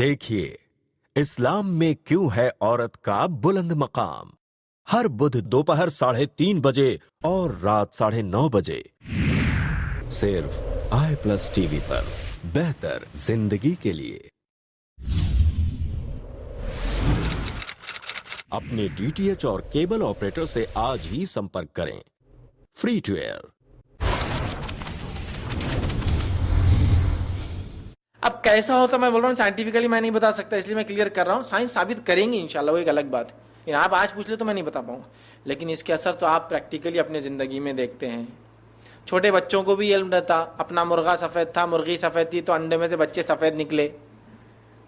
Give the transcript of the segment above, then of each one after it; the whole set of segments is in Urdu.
دیکھیے اسلام میں کیوں ہے عورت کا بلند مقام، ہر بدھ دوپہر 3:30 بجے اور رات 9:30 بجے صرف i+TV پر، بہتر زندگی کے لیے۔ اپنے DTH اور کیبل آپریٹر سے آج ہی سمپرک کریں۔ Free to air. اب کیسا ہوتا میں بول رہا ہوں سائنٹیفکلی میں نہیں بتا سکتا، اس لیے میں کلیئر کر رہا ہوں، سائنس ثابت کریں گے انشاءاللہ، وہ ایک الگ بات ہے۔ آپ آج پوچھ لیں تو میں نہیں بتا پاؤں گا، لیکن اس کے اثر تو آپ پریکٹیکلی اپنے زندگی میں دیکھتے ہیں۔ چھوٹے بچوں کو بھی علم رہتا، اپنا مرغا سفید تھا، مرغی سفید تھی، تو انڈے میں سے بچے سفید نکلے،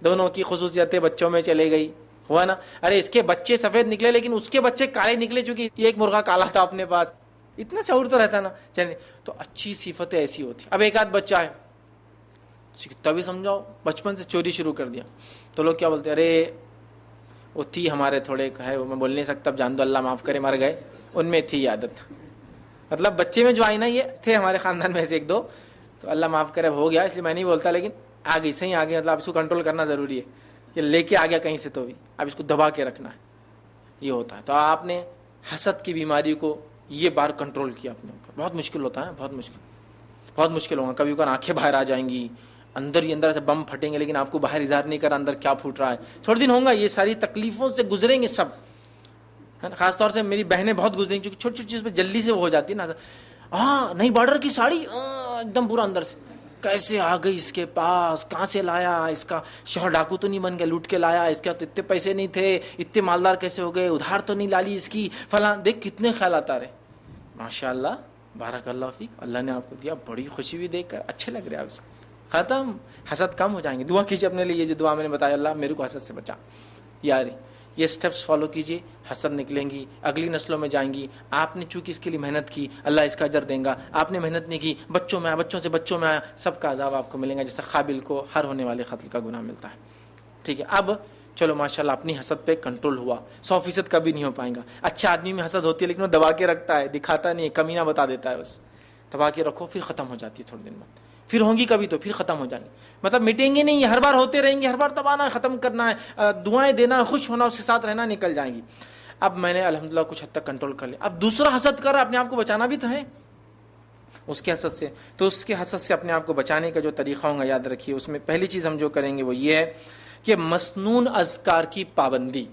دونوں کی خصوصیتیں بچوں میں چلے گئی، ہوا نا؟ ارے اس کے بچے سفید نکلے لیکن اس کے بچے کالے نکلے، چونکہ ایک مرغا کالا تھا اپنے پاس، اتنا شعور تو رہتا نا۔ چلیے، تو اچھی صفتیں ایسی ہوتی۔ اب ایک آدھ بچہ ہے، تبھی سمجھاؤ، بچپن سے چوری شروع کر دیا، تو لوگ کیا بولتے ہیں، ارے وہ تھی ہمارے تھوڑے ہے، وہ میں بول نہیں سکتا، اب جان دو اللہ معاف کرے، مر گئے، ان میں تھی عادت۔ مطلب بچے میں جو آئی نا، یہ تھے ہمارے خاندان میں سے ایک دو، تو اللہ معاف کرے ہو گیا، اس لیے میں نہیں بولتا، لیکن آ گئی، صحیح آ گئی، مطلب اس کو کنٹرول کرنا ضروری ہے، یہ لے کے آ گیا کہیں سے تو بھی، اب اس کو دبا کے رکھنا ہے، یہ ہوتا ہے۔ تو آپ نے حسد کی بیماری کو یہ بار کنٹرول کیا اپنے اوپر، بہت مشکل ہوتا ہے، بہت مشکل ہوگا، کبھی کبھار آنکھیں باہر آ جائیں گی، اندر ہی اندر سے بم پھٹیں گے، لیکن آپ کو باہر اظہار نہیں کرا اندر کیا پھوٹ رہا ہے، تھوڑے دن ہوگا، یہ ساری تکلیفوں سے گزریں گے سب، ہے نا؟ خاص طور سے میری بہنیں بہت گزریں، کیونکہ چھوٹی چھوٹی چیز پہ جلدی سے وہ ہو جاتی ہے نا، ہاں نئی بارڈر کی ساڑی، ایک دم پورا اندر سے کیسے آ گئی اس کے پاس، کہاں سے لایا، اس کا شوہر ڈاکو تو نہیں بن گیا لوٹ کے لایا، اس کے تو اتنے پیسے نہیں تھے، اتنے مالدار کیسے ہو گئے، ادھار تو نہیں لالی اس کی، فلاں، دیکھ کتنے خیالات آ رہے۔ ماشاء اللہ، بارک اللہ فیک، اللہ نے آپ کو دیا، بڑی خوشی بھی دیکھ کر اچھے لگ رہے آپ سے، ختم، حسد کم ہو جائیں گے۔ دعا کیجیے اپنے لیے، یہ جو دعا میں نے بتایا، اللہ میرے کو حسد سے بچا، یار یہ سٹیپس فالو کیجیے، حسد نکلیں گی، اگلی نسلوں میں جائیں گی۔ آپ نے چونکہ اس کے لیے محنت کی، اللہ اس کا اجر دیں گا، آپ نے محنت نہیں کی، بچوں میں آیا، بچوں سے بچوں میں آیا، سب کا عذاب آپ کو ملے گا، جیسے قابل کو ہر ہونے والے قتل کا گناہ ملتا ہے۔ ٹھیک ہے، اب چلو ماشاءاللہ اپنی حسد پہ کنٹرول ہوا، 100% کبھی نہیں ہو پائیں گا۔ اچھا آدمی میں حسد ہوتی ہے لیکن وہ دبا کے رکھتا ہے، دکھاتا نہیں ہے، کمینہ بتا دیتا ہے، بس دبا کے رکھو، پھر ختم ہو جاتی ہے تھوڑے دن بعد، پھر ہوں گی کبھی تو پھر ختم ہو جائیں گی، مطلب مٹیں گے نہیں، ہر بار ہوتے رہیں گے، ہر بار دبانا ہے، ختم کرنا ہے، دعائیں دینا ہے، خوش ہونا، اس کے ساتھ رہنا، نکل جائیں گی۔ اب میں نے الحمدللہ کچھ حد تک کنٹرول کر لیا، اب دوسرا حسد کر رہا ہے، اپنے آپ کو بچانا بھی تو ہے اس کے حسد سے، تو اس کے حسد سے اپنے آپ کو بچانے کا جو طریقہ ہوگا یاد رکھیے، اس میں پہلی چیز ہم جو کریں گے وہ یہ ہے کہ مسنون اذکار کی پابندی۔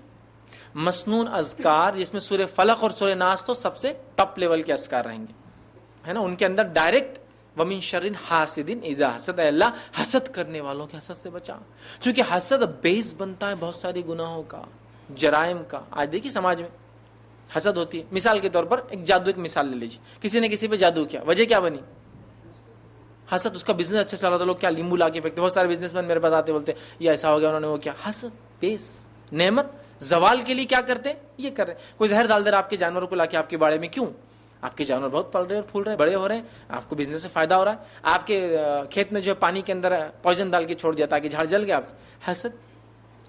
مسنون اذکار جس میں سورہ فلق اور سورہ ناس تو سب سے ٹاپ لیول کے اذکار رہیں گے، ہے نا، ان کے اندر ڈائریکٹ وَمِن شَرٍ حَاسِدٍ اِذَا حَسَدَ، اے اللہ حسد کرنے والوں کے حسد سے بچا، چونکہ حسد بیس بنتا ہے بہت ساری گناہوں کا، جرائم کا۔ آج دیکھیے سماج میں حسد ہوتی ہے، مثال کے طور پر ایک جادو کی مثال لے لیجیے، کسی نے کسی پہ جادو کیا، وجہ کیا بنی؟ حسد۔ اس کا بزنس اچھا چل رہا تھا، لوگ کیا لیمبو لا کے پھینکتے، بہت سارے بزنس مین میرے پاس آتے بولتے یہ ایسا ہو گیا، انہوں نے وہ کیا، حسد، بیس، نعمت زوال کے لیے کیا کرتے، یہ کر رہے ہیں۔ کوئی زہر ڈال دے رہا آپ کے جانوروں کو لا کے آپ کے باڑے میں، کیوں؟ آپ کے جانور بہت پل رہے ہیں، پھول رہے ہیں، بڑے ہو رہے ہیں، آپ کو بزنس سے فائدہ ہو رہا ہے، آپ کے کھیت میں جو ہے پانی کے اندر پوائزن ڈال کے چھوڑ دیا تاکہ جھاڑ جل گیا، آپ حسد،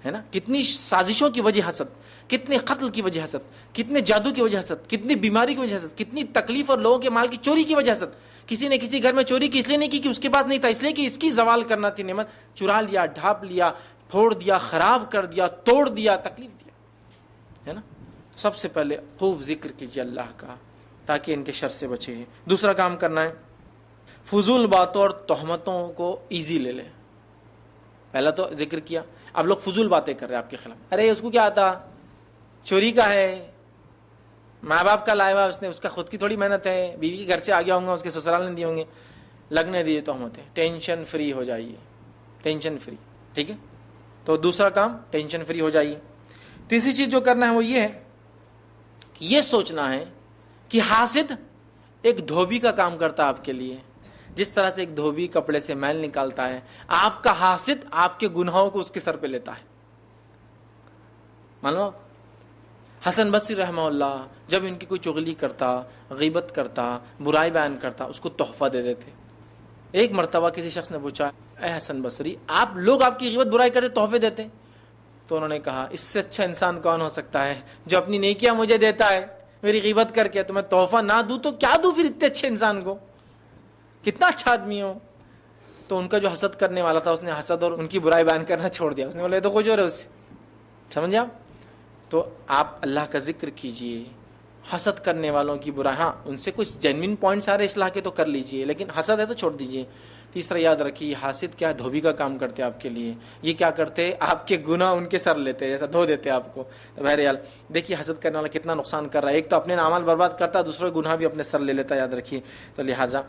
ہے نا؟ کتنی سازشوں کی وجہ حسد، کتنے قتل کی وجہ حسد، کتنے جادو کی وجہ حسد، کتنی بیماری کی وجہ حسد، کتنی تکلیف اور لوگوں کے مال کی چوری کی وجہ حسد۔ کسی نے کسی گھر میں چوری کی، اس لیے نہیں کی کہ اس کے پاس نہیں تھا، اس لیے کہ اس کی زوال کرنا تھی، نعمت چرا لیا، ڈھانپ لیا، پھوڑ دیا، خراب کر دیا، توڑ دیا، تکلیف دیا، ہے نا؟ سب سے پہلے خوب ذکر کیجیے اللہ کا تاکہ ان کے شر سے بچے۔ دوسرا کام کرنا ہے، فضول باتوں اور تہمتوں کو ایزی لے لیں۔ پہلا تو ذکر کیا، اب لوگ فضول باتیں کر رہے ہیں آپ کے خلاف، ارے اس کو کیا آتا، چوری کا ہے، ماں باپ کا لایا ہوا اس نے، اس کا خود کی تھوڑی محنت ہے، بیوی کے گھر سے آ گیا ہوں گا، اس کے سسرال نے دیے ہوں گے، لگنے دیے تہمتیں۔ ٹینشن فری ہو جائیے، ٹینشن فری، ٹھیک ہے؟ تو دوسرا کام ٹینشن فری ہو جائیے۔ تیسری چیز جو کرنا ہے وہ یہ ہے کہ یہ سوچنا ہے کہ حاسد ایک دھوبی کا کام کرتا ہے آپ کے لیے، جس طرح سے ایک دھوبی کپڑے سے میل نکالتا ہے، آپ کا حاسد آپ کے گناہوں کو اس کے سر پہ لیتا ہے۔ معلوم آپ کو حسن بصری رحمہ اللہ جب ان کی کوئی چغلی کرتا، غیبت کرتا، برائی بیان کرتا، اس کو تحفہ دے دیتے۔ ایک مرتبہ کسی شخص نے پوچھا، اے حسن بصری، آپ لوگ آپ کی غیبت برائی کرتے تحفے دیتے؟ تو انہوں نے کہا، اس سے اچھا انسان کون ہو سکتا ہے جو اپنی نیکیاں مجھے دیتا ہے، میری غیبت کر کے، تو میں تحفہ نہ دوں تو کیا دوں پھر اتنے اچھے انسان کو، کتنا اچھا آدمی ہو۔ تو ان کا جو حسد کرنے والا تھا اس نے حسد اور ان کی برائی بیان کرنا چھوڑ دیا. اس نے بولا یہ تو کچھ اور ہے اس سے. سمجھے آپ؟ تو آپ اللہ کا ذکر کیجئے, حسد کرنے والوں کی برائی, ہاں ان سے کچھ جینوین پوائنٹ سارے اصلاح کے تو کر لیجئے, لیکن حسد ہے تو چھوڑ دیجئے. تیسرا یاد رکھیے, حاسد کیا دھوبی کا کام کرتے آپ کے لیے. یہ کیا کرتے, آپ کے گناہ ان کے سر لیتے, جیسا دھو دیتے آپ کو. تو بہرحال دیکھیے حسد کرنے والا کتنا نقصان کر رہا ہے. ایک تو اپنے اعمال برباد کرتا ہے, دوسرے گناہ بھی اپنے سر لے لیتا ہے, یاد رکھیے. تو لہٰذا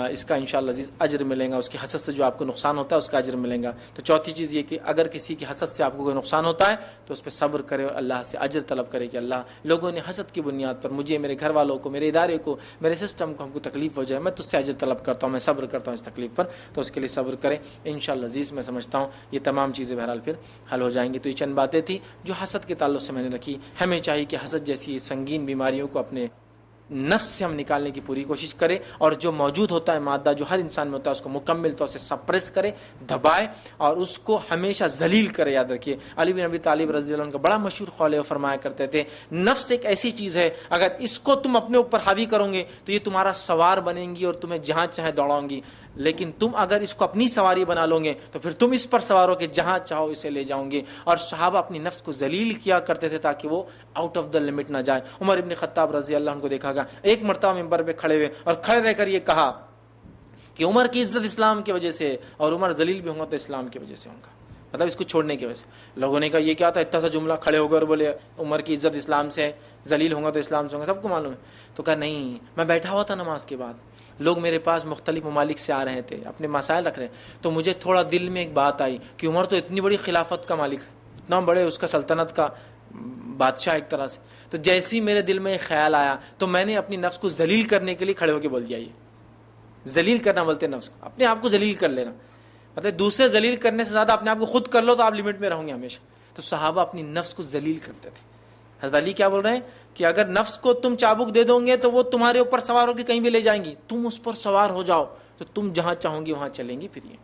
اس کا انشاءاللہ عزیز اجر ملے گا, اس کی حسد سے جو آپ کو نقصان ہوتا ہے اس کا اجر ملے گا. تو چوتھی چیز یہ کہ اگر کسی کی حسد سے آپ کو کوئی نقصان ہوتا ہے تو اس پہ صبر کرے اور اللہ سے اجر طلب کرے کہ اللہ, لوگوں نے حسد کی بنیاد پر مجھے, میرے گھر والوں کو, میرے ادارے کو, میرے سسٹم کو, ہم کو تکلیف ہو جائے, میں تجھ سے اجر طلب کرتا ہوں, میں صبر کرتا ہوں اس تکلیف پر. تو اس کے لیے صبر کریں انشاءاللہ عزیز. میں سمجھتا ہوں یہ تمام چیزیں بہرحال پھر حل ہو جائیں گی. تو یہ چند باتیں تھیں جو حسد کے تعلق سے میں نے رکھی. ہمیں چاہیے کہ حسد جیسی سنگین بیماریوں کو اپنے نفس سے ہم نکالنے کی پوری کوشش کرے, اور جو موجود ہوتا ہے مادہ جو ہر انسان میں ہوتا ہے اس کو مکمل طور سے سپریس کرے, دبائے, اور اس کو ہمیشہ ذلیل کرے. یاد رکھیے علی بن ابی طالب رضی اللہ عنہ کا بڑا مشہور قول ہے, وہ فرمایا کرتے تھے نفس ایک ایسی چیز ہے اگر اس کو تم اپنے اوپر حاوی کرو گے تو یہ تمہارا سوار بنیں گی اور تمہیں جہاں چاہے دوڑاؤں گی, لیکن تم اگر اس کو اپنی سواری بنا لو گے تو پھر تم اس پر سوار ہو کے جہاں چاہو اسے لے جاؤں گے. اور صحابہ اپنی نفس کو ذلیل کیا کرتے تھے تاکہ وہ آؤٹ آف دا لمٹ نہ جائے. عمر ابن خطاب رضی اللہ عنہ کو دیکھا گیا ایک مرتبہ منبر پہ کھڑے ہوئے اور کھڑے رہ کر یہ کہا کہ عمر کی عزت اسلام کی وجہ سے, اور عمر ذلیل بھی ہوں گا تو اسلام کی وجہ سے ہوں گا, مطلب اس کو چھوڑنے کی وجہ سے. لوگوں نے کہا یہ کیا تھا, اتنا سا جملہ کھڑے ہو کر بولے عمر کی عزت اسلام سے, ذلیل ہوں گا تو اسلام سے ہوں گا, سب کو معلوم ہے. تو کہا نہیں, میں بیٹھا ہوا تھا نماز کے بعد, لوگ میرے پاس مختلف ممالک سے آ رہے تھے, اپنے مسائل رکھ رہے, تو مجھے تھوڑا دل میں ایک بات آئی کہ عمر تو اتنی بڑی خلافت کا مالک ہے, اتنا بڑے اس کا سلطنت کا بادشاہ ایک طرح سے. تو جیسی میرے دل میں ایک خیال آیا تو میں نے اپنی نفس کو ذلیل کرنے کے لیے کھڑے ہو کے بول دیا. یہ ذلیل کرنا بولتے نفس کو, اپنے آپ کو ذلیل کر لینا, مطلب دوسرے ذلیل کرنے سے زیادہ اپنے آپ کو خود کر لو تو آپ لمٹ میں رہوں گے ہمیشہ. تو صحابہ اپنی نفس کو ذلیل کرتے تھے. حضرت علی کیا بول رہے ہیں کہ اگر نفس کو تم چابک دے دو گے تو وہ تمہارے اوپر سوار ہو کے کہیں بھی لے جائیں گی, تم اس پر سوار ہو جاؤ تو تم جہاں چاہو گی وہاں چلیں گی. پھر یہ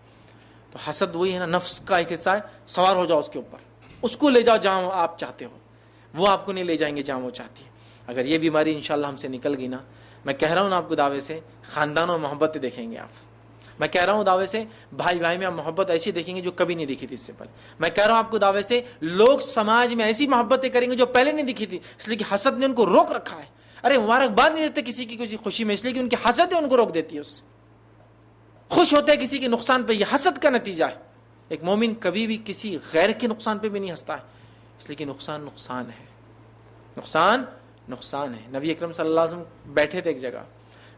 تو حسد وہی ہے نا, نفس کا ایک حصہ ہے, سوار ہو جاؤ اس کے اوپر, اس کو لے جاؤ جہاں آپ چاہتے ہو, وہ آپ کو نہیں لے جائیں گے جہاں وہ چاہتی ہے. اگر یہ بیماری انشاءاللہ ہم سے نکل گئی نا, میں کہہ رہا ہوں نا آپ کو دعوے سے, خاندان اور محبت دیکھیں گے آپ. میں کہہ رہا ہوں دعوے سے بھائی بھائی میں آپ محبت ایسی دیکھیں گے جو کبھی نہیں دیکھی تھی اس سے پہلے. میں کہہ رہا ہوں آپ کو دعوے سے لوگ سماج میں ایسی محبتیں کریں گے جو پہلے نہیں دکھی تھی, اس لیے کہ حسد نے ان کو روک رکھا ہے. ارے مبارکباد نہیں دیتے کسی کی کسی خوشی میں, اس لیے کہ ان کی حسد ان کو روک دیتی ہے. اس سے خوش ہوتے ہیں کسی کے نقصان پہ, یہ حسد کا نتیجہ ہے. ایک مومن کبھی بھی کسی غیر کے نقصان پہ بھی نہیں ہنستا ہے, اس لیے کہ نقصان نقصان ہے, نقصان نقصان ہے. نبی اکرم صلی اللہ علیہ وسلم بیٹھے تھے ایک جگہ,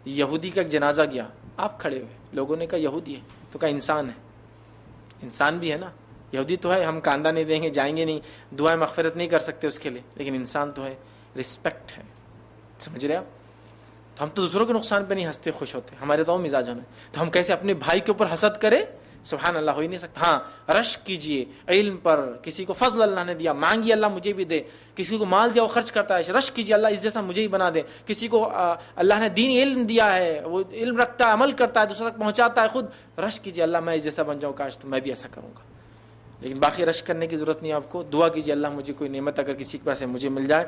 یہودی کا ایک جنازہ گیا, آپ کھڑے ہوئے, لوگوں نے کہا یہودی ہے, تو کہا انسان ہے, انسان بھی ہے نا, یہودی تو ہے, ہم کاندھا نہیں دیں گے, جائیں گے نہیں, دعائیں مغفرت نہیں کر سکتے اس کے لیے, لیکن انسان تو ہے, رسپیکٹ ہے. سمجھ رہے آپ؟ تو ہم تو دوسروں کے نقصان پہ نہیں ہنستے, خوش ہوتے, ہمارے تو مزاج ہونا ہے. تو ہم کیسے اپنے بھائی کے اوپر حسد کرے؟ سبحان اللہ, ہو ہی نہیں سکتا. ہاں رشک کیجئے علم پر, کسی کو فضل اللہ نے دیا, مانگیے اللہ مجھے بھی دے, کسی کو مال دیا وہ خرچ کرتا ہے, رشک کیجئے اللہ اس جیسا مجھے ہی بنا دے. کسی کو اللہ نے دین علم دیا ہے, وہ علم رکھتا ہے, عمل کرتا ہے, دوسرے تک پہنچاتا ہے, خود رشک کیجئے اللہ میں اس جیسا بن جاؤں, کاش تو میں بھی ایسا کروں گا. لیکن باقی رشک کرنے کی ضرورت نہیں آپ کو. دعا کیجئے اللہ مجھے کوئی نعمت اگر کسی کے پاس ہے مجھے مل جائے.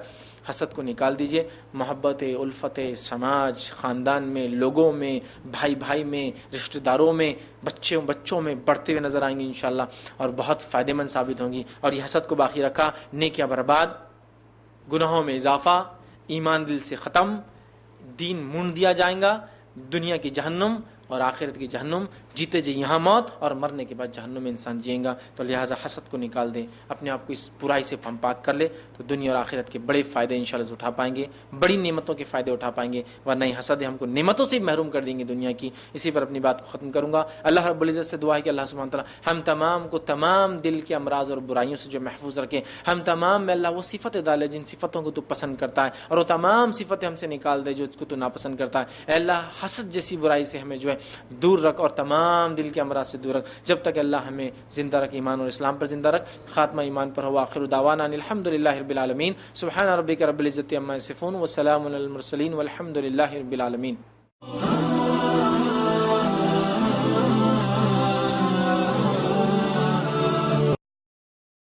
حسد کو نکال دیجئے. محبت, الفت, سماج, خاندان میں, لوگوں میں, بھائی بھائی میں, رشتہ داروں میں, بچوں میں بڑھتے ہوئے نظر آئیں گے انشاءاللہ, اور بہت فائدہ مند ثابت ہوں گی. اور یہ حسد کو باقی رکھا, نیکیاں برباد, گناہوں میں اضافہ, ایمان دل سے ختم, دین مون دیا جائے گا, دنیا کی جہنم اور آخرت کی جہنم, جیتے جی یہاں موت اور مرنے کے بعد جہنم میں انسان جئیں گا. تو لہٰذا حسد کو نکال دیں, اپنے آپ کو اس برائی سے ہم پاک کر لے, تو دنیا اور آخرت کے بڑے فائدے انشاءاللہ اٹھا پائیں گے, بڑی نعمتوں کے فائدے اٹھا پائیں گے. ورنہ یہ حسد ہم کو نعمتوں سے محروم کر دیں گے دنیا کی. اسی پر اپنی بات کو ختم کروں گا. اللہ رب العزت سے دعا ہے کہ اللہ سبحانہ تعالیٰ ہم تمام کو تمام دل کے امراض اور برائیوں سے جو محفوظ رکھیں. ہم تمام میں اللہ وہ صفتیں ڈالے جن صفتوں کو تو پسند کرتا ہے, اور وہ تمام صفتیں ہم سے نکال دے جو اس کو تو ناپسند کرتا ہے. اے اللہ حسد جیسی برائی سے ہمیں جو ہے دور رکھ, اور تمام دل کے امراض سے دور رکھ, جب تک اللہ ہمیں زندہ رکھ, ایمان اور اسلام پر زندہ رکھ. خاتمہ ایمان پر ہو. آخر دعوانا الحمد للہ رب العالمین. سبحان ربک رب العزت عما یصفون وسلام علی المرسلین والحمد للہ رب العالمین.